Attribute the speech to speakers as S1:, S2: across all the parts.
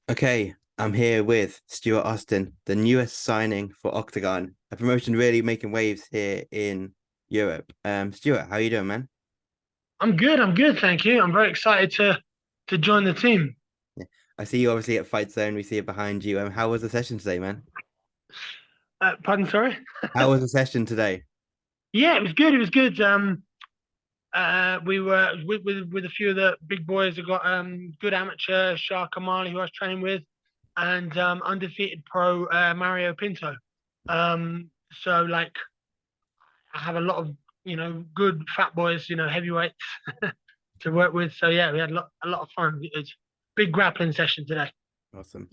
S1: Okay, I'm here with Stuart Austin, the newest signing for Oktagon, a promotion really making waves here in Europe. Stuart, how you doing, man?
S2: I'm good. I'm good. Thank you. I'm very excited to join the team.
S1: Yeah. I see you obviously at Fight Zone. We see it behind you. How was the session today, man?
S2: Pardon, sorry.
S1: How was the session today?
S2: Yeah, it was good. It was good. We were with a few of the big boys. I got good amateur Shah Kamali, who I was training with, and undefeated pro Mario Pinto. So like I have a lot of good fat boys, heavyweights to work with. So yeah, we had a lot of fun. It was a big grappling session today.
S1: Awesome.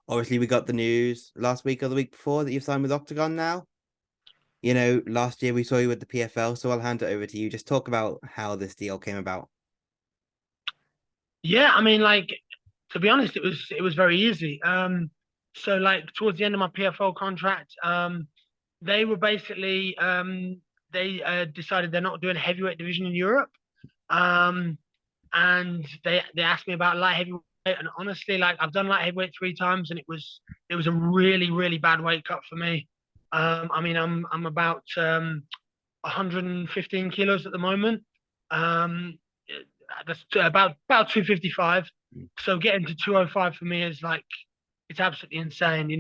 S1: Obviously we got the news last week or the week before that you've signed with Octagon now. Last year we saw you with the PFL, so I'll hand it over to you. Just talk about how this deal came about.
S2: Yeah, I mean, like to be honest, it was very easy. So like towards the end of my PFL contract, they were basically they decided they're not doing a heavyweight division in Europe. Um, and they asked me about light heavyweight, and honestly, like I've done light heavyweight 3 times, and it was a really bad weight cut for me. I mean, I'm about 115 kilos at the moment. Um, that's about 255. So getting to 205 for me is like it's absolutely insane.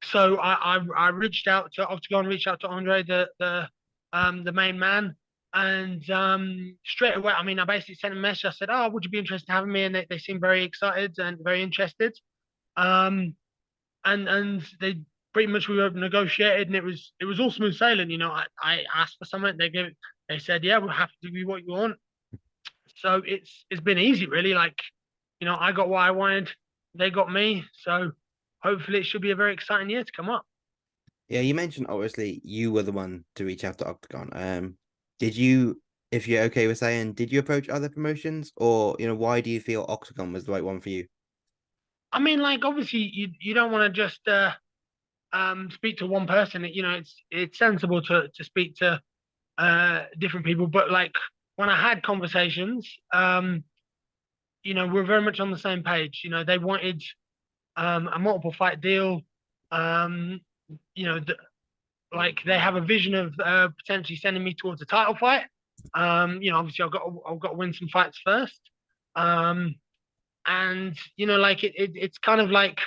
S2: So I reached out to Octagon, reached out to Andre, the main man, and straight away, I mean, I basically sent a message. I said, "Oh, would you be interested in having me?" And they seemed very excited and very interested. Um, and they pretty much we were negotiated, and it was all smooth sailing. I asked for something, they said, "Yeah, we'll have to give you what you want." So it's been easy, really. Like, I got what I wanted, they got me. So hopefully it should be a very exciting year to come up.
S1: Yeah, you mentioned obviously you were the one to reach out to Octagon. Did you, if you're okay with saying, did you approach other promotions, or why do you feel Octagon was the right one for you?
S2: I mean, like obviously you don't want to just speak to one person. It's sensible to speak to different people, but like when I had conversations, we're very much on the same page. They wanted a multiple fight deal. Um, you know, th- like they have a vision of potentially sending me towards a title fight. Obviously I've got to win some fights first. Um, and like it's kind of like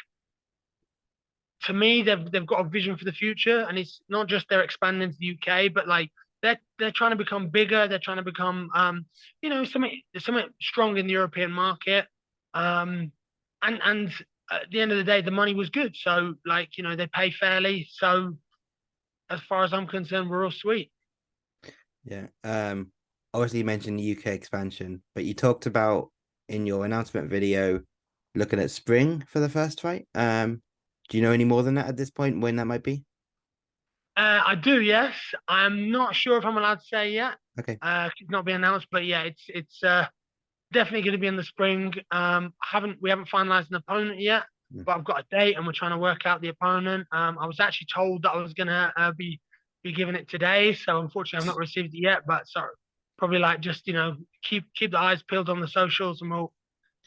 S2: to me they've got a vision for the future, and it's not just they're expanding to the UK, but like they're trying to become bigger. They're trying to become something strong in the European market. Um, and at the end of the day, the money was good, so like they pay fairly. So as far as I'm concerned, we're all sweet.
S1: Yeah. Obviously you mentioned the UK expansion, but you talked about in your announcement video looking at spring for the first fight. Do you know any more than that at this point when that might be?
S2: I do, yes. I'm not sure if I'm allowed to say yet.
S1: Okay.
S2: It's not been announced, but yeah, it's definitely going to be in the spring. We haven't finalized an opponent yet,
S1: Mm.
S2: but I've got a date and we're trying to work out the opponent. I was actually told that I was going to be given it today, so unfortunately I've not received it yet. But sorry, probably like just keep the eyes peeled on the socials, and we'll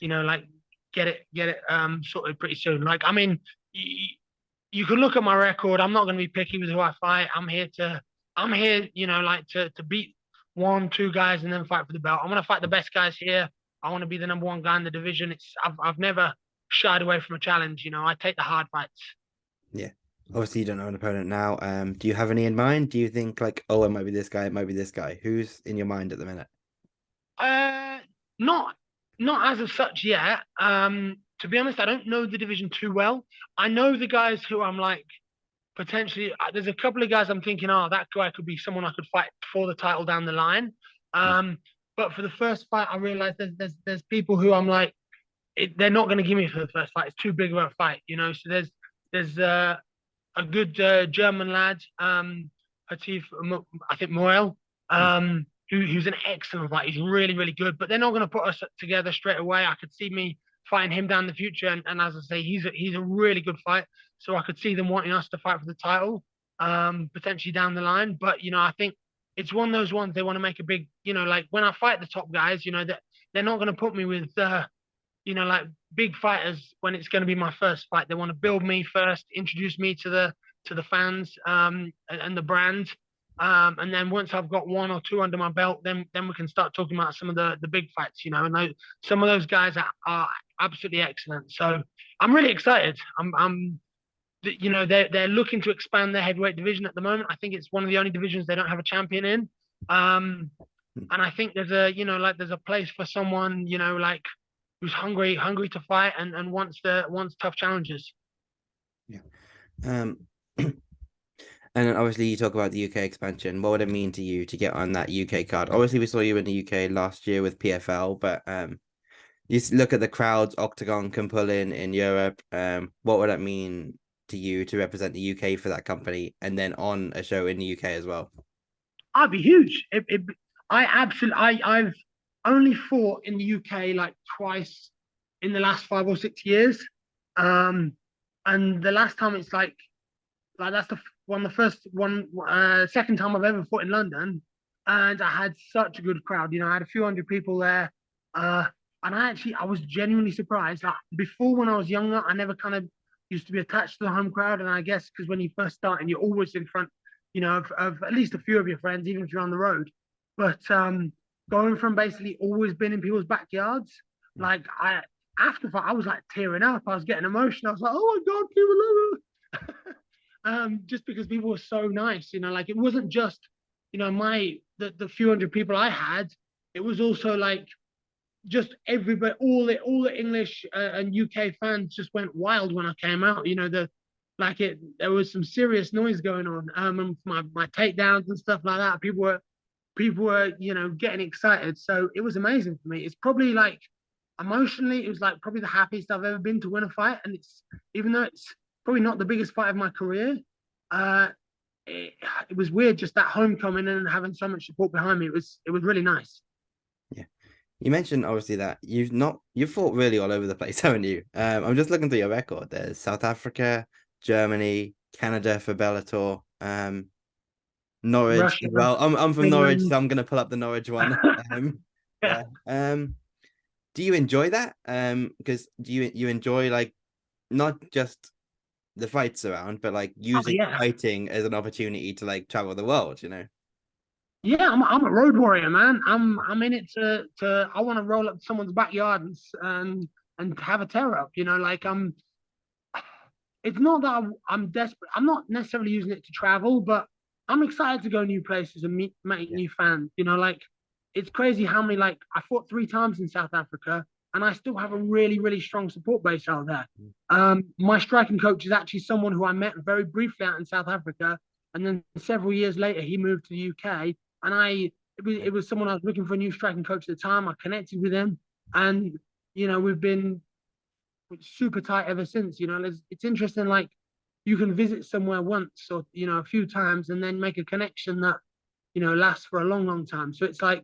S2: like get it sorted pretty soon. Like I mean, you can look at my record. I'm not going to be picky with who I fight. I'm here, like to beat one, two guys and then fight for the belt. I want to fight the best guys here. I want to be the number one guy in the division. I've never shied away from a challenge. I take the hard fights.
S1: Yeah. Obviously you don't know an opponent now. Do you have any in mind? Do you think like, oh, it might be this guy, it might be this guy? Who's in your mind at the minute?
S2: Uh, not not as of such yet. To be honest, I don't know the division too well. I know the guys who I'm like potentially. There's a couple of guys I'm thinking, oh, that guy could be someone I could fight for the title down the line. Um, but for the first fight, I realized there's people who I'm like, they're not going to give me for the first fight. It's too big of a fight. So there's a good German lad, Hatif, I think Moel, who's an excellent fighter. He's really good, but they're not going to put us together straight away. I could see me fighting him down the future, and as I say, he's a really good fight. So I could see them wanting us to fight for the title, potentially down the line. But I think it's one of those ones they want to make a big, like when I fight the top guys, that they're not going to put me with like big fighters, when it's going to be my first fight, they want to build me first, introduce me to the fans, and the brand. And then once I've got one or two under my belt, then we can start talking about some of the big fights, and some of those guys are absolutely excellent. So I'm really excited. They're looking to expand their heavyweight division at the moment. I think it's one of the only divisions they don't have a champion in. And I think there's a place for someone, like who's hungry to fight and wants tough challenges.
S1: Yeah. Um, and then obviously you talk about the UK expansion. What would it mean to you to get on that UK card? Obviously, we saw you in the UK last year with PFL, but you look at the crowds Oktagon can pull in Europe. What would that mean to you to represent the UK for that company and then on a show in the UK as well?
S2: I'd be huge. I've only fought in the UK like twice in the last 5 or 6 years. Um, and the last time it's like that's the first one, second time I've ever fought in London, and I had such a good crowd. I had a few hundred people there, uh, and I was genuinely surprised. Like before, when I was younger, I never kind of used to be attached to the home crowd, and I guess because when you first start and you're always in front, of at least a few of your friends, even if you're on the road. But going from basically always being in people's backyards, like after fight, I was like tearing up. I was getting emotional. I was like, oh my god, people love it. Just because people were so nice, like it wasn't just, the few hundred people I had, it was also like just everybody, all the English and UK fans just went wild when I came out. There was some serious noise going on, and my takedowns and stuff like that. People were getting excited, so it was amazing for me. It's probably like emotionally, it was like probably the happiest I've ever been to win a fight, and it's even though it's probably not the biggest fight of my career. Uh, it was weird just that homecoming and having so much support behind me. It was really nice.
S1: Yeah. You mentioned obviously that you've fought really all over the place, haven't you? I'm just looking through your record. There's South Africa, Germany, Canada for Bellator, Norwich
S2: Russia,
S1: as well. I'm from Norwich,
S2: England.
S1: so I'm gonna pull up the Norwich one.
S2: Yeah.
S1: Yeah. Do you enjoy that? Because do you enjoy like not just the fights around, but like
S2: Oh
S1: using
S2: yeah.
S1: fighting as an opportunity to like travel the world,
S2: Yeah, I'm a road warrior, man. I'm in it to I want to roll up someone's backyard and have a tear up. Like it's not that I'm desperate. I'm not necessarily using it to travel, but I'm excited to go new places and make
S1: Yeah.
S2: new fans. Like it's crazy how many like I fought 3 times in South Africa, and I still have a really really strong support base out there. My striking coach is actually someone who I met very briefly out in South Africa, and then several years later he moved to the UK, and it was someone I was looking for a new striking coach at the time. I connected with him, and we've been super tight ever since. It's interesting. Like you can visit somewhere once or a few times, and then make a connection that lasts for a long, long time. So it's like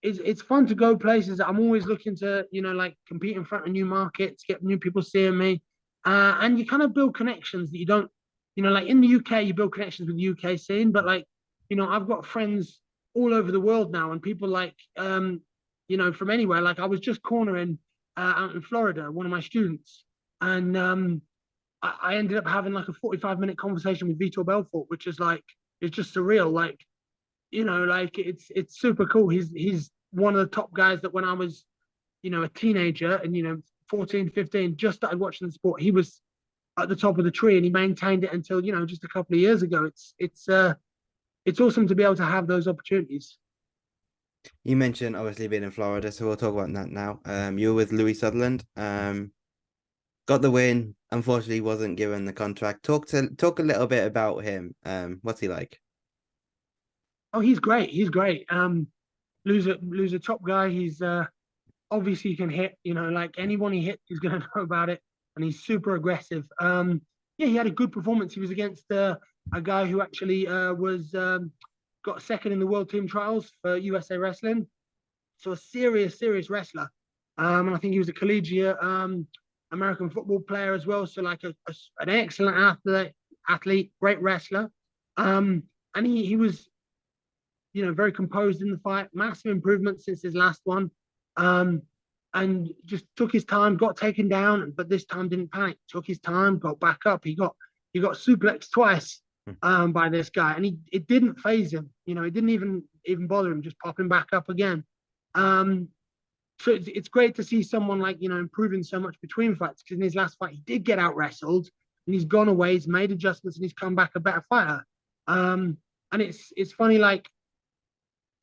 S2: it's fun to go places. I'm always looking to like compete in front of new markets, get new people seeing me, and you kind of build connections that you don't. Like in the UK, you build connections with the UK scene, but like I've got friends all over the world now, and people like from anywhere. Like I was just cornering out in Florida, one of my students, and I ended up having like a 45-minute conversation with Vitor Belfort, which is like it's just surreal. Like like it's super cool. He's one of the top guys that when I was a teenager and 14, 15, just started watching the sport. He was at the top of the tree and he maintained it until just a couple of years ago. It's awesome to be able to have those opportunities.
S1: You mentioned obviously being in Florida, so we'll talk about that now. You were with Louie Sutherland. Got the win. Unfortunately, wasn't given the contract. Talk a little bit about him. What's he like?
S2: Oh, he's great. He's great. Lou's a top guy. He's obviously he can hit. Like anyone he hits, he's gonna know about it, and he's super aggressive. Yeah, he had a good performance. He was against a guy who actually was got second in the world team trials for USA Wrestling. So a serious wrestler. And I think he was a collegiate American football player as well. So like an excellent athlete, great wrestler. And he was very composed in the fight. Massive improvement since his last one. Um, and just took his time, got taken down, but this time didn't panic. Took his time, got back up. He got suplexed twice by this guy, and it didn't phase him. It didn't even bother him, just popping back up again. Um, so it's great to see someone like improving so much between fights, because in his last fight he did get out wrestled and he's gone away, he's made adjustments, and he's come back a better fighter. And it's funny, like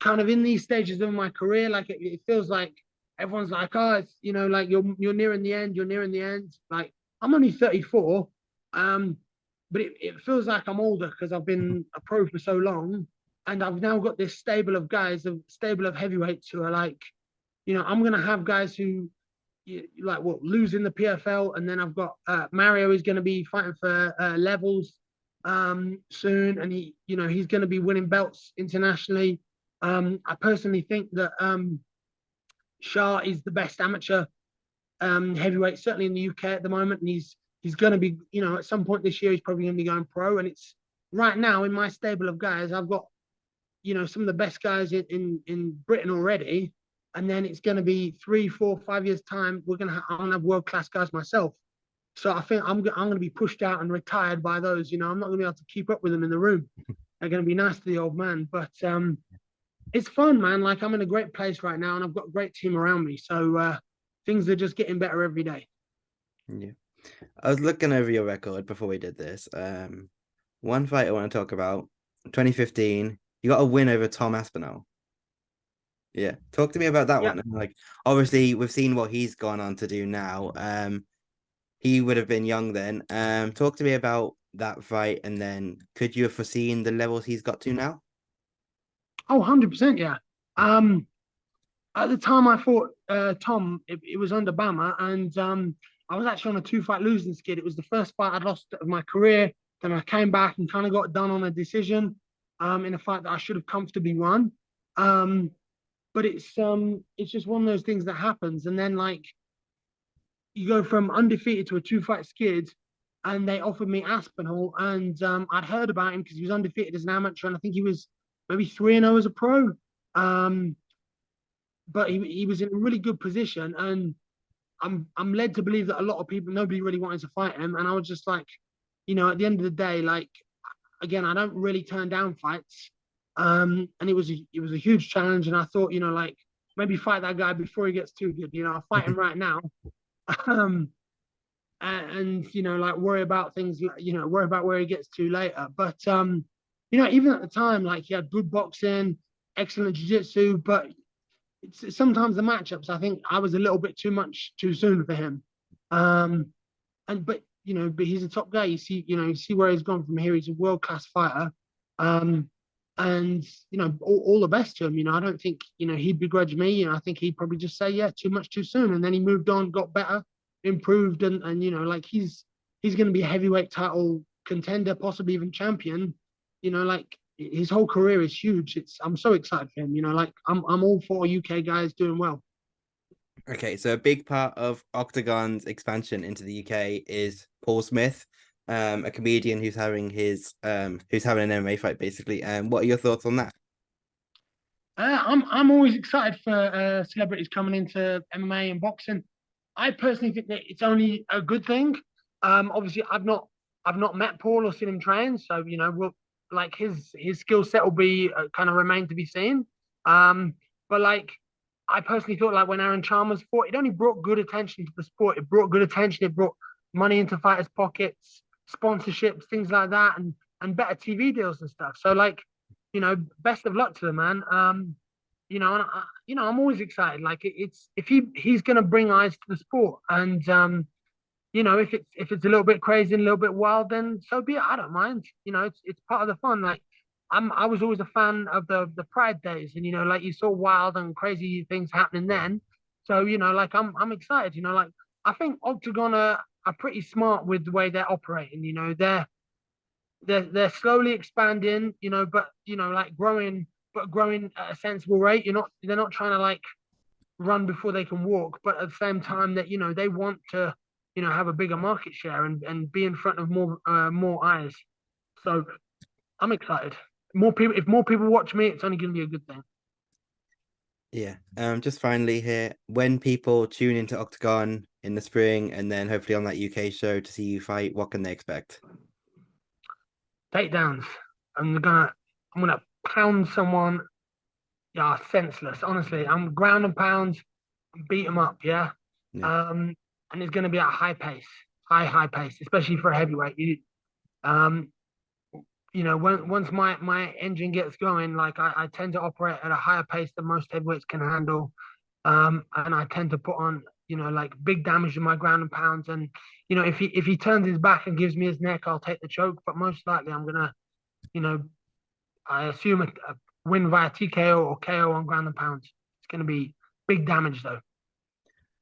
S2: kind of in these stages of my career, like it feels like everyone's like, oh, it's like you're nearing the end, you're nearing the end. Like I'm only 34, but it feels like I'm older because I've been a pro for so long, and I've now got this stable of guys, a stable of heavyweights who are like, I'm gonna have guys who like what lose in the PFL, and then I've got Mario is going to be fighting for levels soon, and he's going to be winning belts internationally. I personally think that Shah is the best amateur heavyweight, certainly in the UK at the moment, and he's going to be, at some point this year, he's probably going to be going pro. And it's right now in my stable of guys, I've got, some of the best guys in Britain already, and then it's going to be 3, 4, 5 years time. I'm gonna have world class guys myself. So I think I'm going to be pushed out and retired by those. I'm not going to be able to keep up with them in the room. They're going to be nice to the old man, but it's fun, man. Like I'm in a great place right now, and I've got a great team around me. So things are just getting better every day.
S1: Yeah. I was looking over your record before we did this. One fight I want to talk about, 2015, you got a win over Tom Aspinall. Yeah. Talk to me about that
S2: Yeah.
S1: one. Like, obviously, we've seen what he's gone on to do now. He would have been young then. Talk to me about that fight, and then could you have foreseen the levels he's got to now?
S2: Oh, 100%. Yeah. Um, at the time I fought Tom, it was under Bama, and I was actually on a 2-fight losing skid. It was the first fight I'd lost of my career. Then I came back and kind of got done on a decision in a fight that I should have comfortably won. Um, but it's just one of those things that happens. And then like you go from undefeated to a 2-fight skid, and they offered me Aspinall, and I'd heard about him because he was undefeated as an amateur, and I think he was maybe 3-0 as a pro. Um, but he was in a really good position, and I'm led to believe that a lot of people, nobody really wanted to fight him, and I was just like, at the end of the day, like again, I don't really turn down fights, and it was a huge challenge, and I thought, like maybe fight that guy before he gets too good, I'll fight him right now, um, and like worry about things, worry about where he gets to later, but even at the time, like he had good boxing, excellent jiu-jitsu, but it's sometimes the matchups. I think I was a little bit too much too soon for him. But he's a top guy. You see where he's gone from here. He's a world class fighter. Um, and all the best to him. I don't think he'd begrudge me. I think he'd probably just say, yeah, too much too soon. And then he moved on, got better, improved, and like he's going to be a heavyweight title contender, possibly even champion. Like his whole career is huge. I'm so excited for him. Like I'm all for UK guys doing well.
S1: Okay, so a big part of Oktagon's expansion into the UK is Paul Smith, a comedian who's having an MMA fight basically. What are your thoughts on that?
S2: I'm always excited for celebrities coming into MMA and boxing. I personally think that it's only a good thing. Obviously, I've not met Paul or seen him train, so like his skill set will be kind of remain to be seen. But like I personally thought, like when Aaron Chalmers fought, it only brought good attention to the sport. It brought good attention. It brought money into fighters' pockets, sponsorships, things like that, and better TV deals and stuff. So like, best of luck to the man. I'm always excited. Like it's if he's gonna bring eyes to the sport, and if it's a little bit crazy and a little bit wild, then so be it. I don't mind. It's part of the fun. Like I was always a fan of the Pride days, and like you saw wild and crazy things happening
S1: Yeah.
S2: then. So like I'm excited. Like I think Octagon are pretty smart with the way they're operating. They're slowly expanding. But like growing at a sensible rate. They're not trying to like run before they can walk, but at the same time that they want to have a bigger market share and be in front of more eyes. So I'm excited. More people, if more people watch me, it's only going to be a good thing.
S1: Yeah. Just finally here, when people tune into Octagon in the spring and then hopefully on that UK show to see you fight, what can they expect?
S2: Takedowns. I'm gonna pound someone. Yeah, senseless. Honestly, I'm ground and pound, beat them up. Yeah.
S1: Yeah.
S2: Um, and it's gonna be at a high pace, high pace, especially for a heavyweight. Um, once my engine gets going, like I tend to operate at a higher pace than most heavyweights can handle. And I tend to put on, like big damage to my ground and pounds. And if he turns his back and gives me his neck, I'll take the choke. But most likely, I'm gonna, you know, I assume a win via TKO or KO on ground and pounds. It's gonna be big damage though.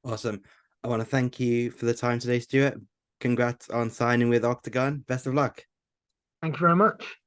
S1: Awesome. I want to thank you for the time today, Stuart. Congrats on signing with Octagon. Best of luck.
S2: Thank you very much.